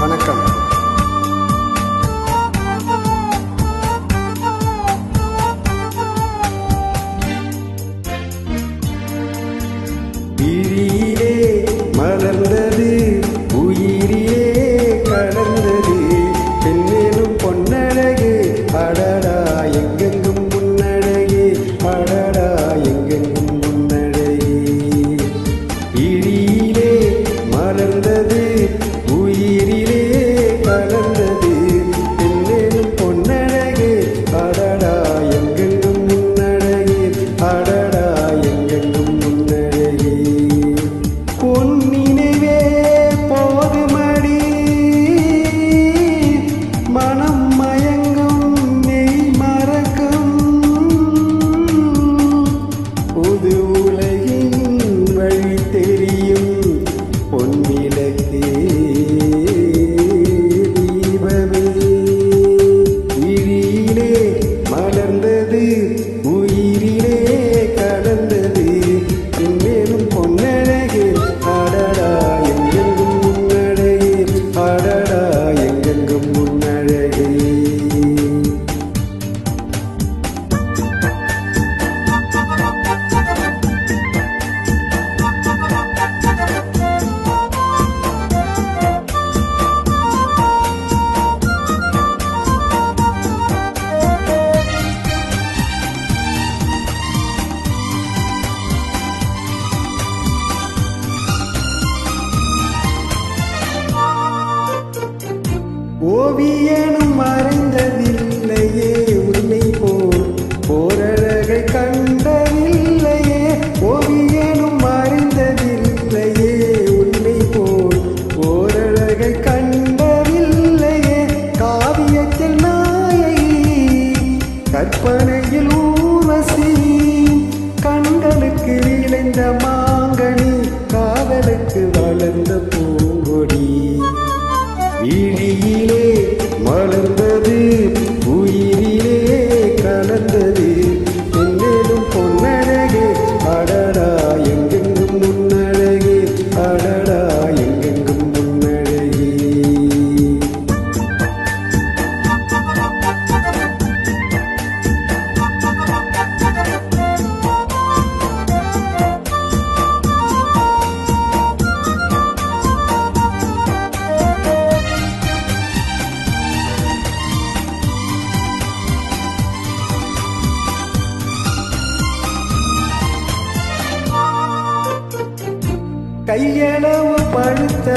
வணக்கம். விழியிலே மலர்ந்தது உயிரிலே கலந்தது பெண்ணேனும் பொன்னழகு அடடா எங்கெங்கும் முன்னழகு அடடா எங்கெங்கும் முன்னழகு. விழியிலே மலர்ந்தது உயிரிலே கலந்தது பெண்ணேனும் பொன்னழகு அடடா எங்கெங்கும் முன்னழகு அடடா எங்கெங்கும் முன்னழகு. பொன்னினைவே போதுமடி மனம் மயங்கும் நெய் மறக்கும் புது உலகின் வழி தெரியும் பொன்னிலக்கே தீபமே. விழியிலே மலர்ந்தது உயிரிலே கலந்தது பெண்ணேனும் பொன்னழகு அடடா எங்கெங்கும் முன்னழகு அடடா எங்கெங்கும் முன்னழகு. ஓவியனும் மறைந்ததில்லையே உன்னை போல் ஓரழகை கண்டதில்லையே. ஓவியனும் மறைந்ததில்லையே உன்னை போல் ஓரழகை கண்டதில்லையே. காவியத்தில் நாயகி கற்பனையில் ஊர்வசி கண்களுக்கு விளைந்த மாங்கனி காதலுக்கு வளர்ந்த பூங்கொடி. விழியிலே மலர்ந்தது உயிரிலே கலந்தது பெண்ணேனும் பொன்னழகு அடடா எங்கெங்கும் முன்னழகு அடடா எங்கெங்கும் முன்னழகு. கையளவு பழுத்த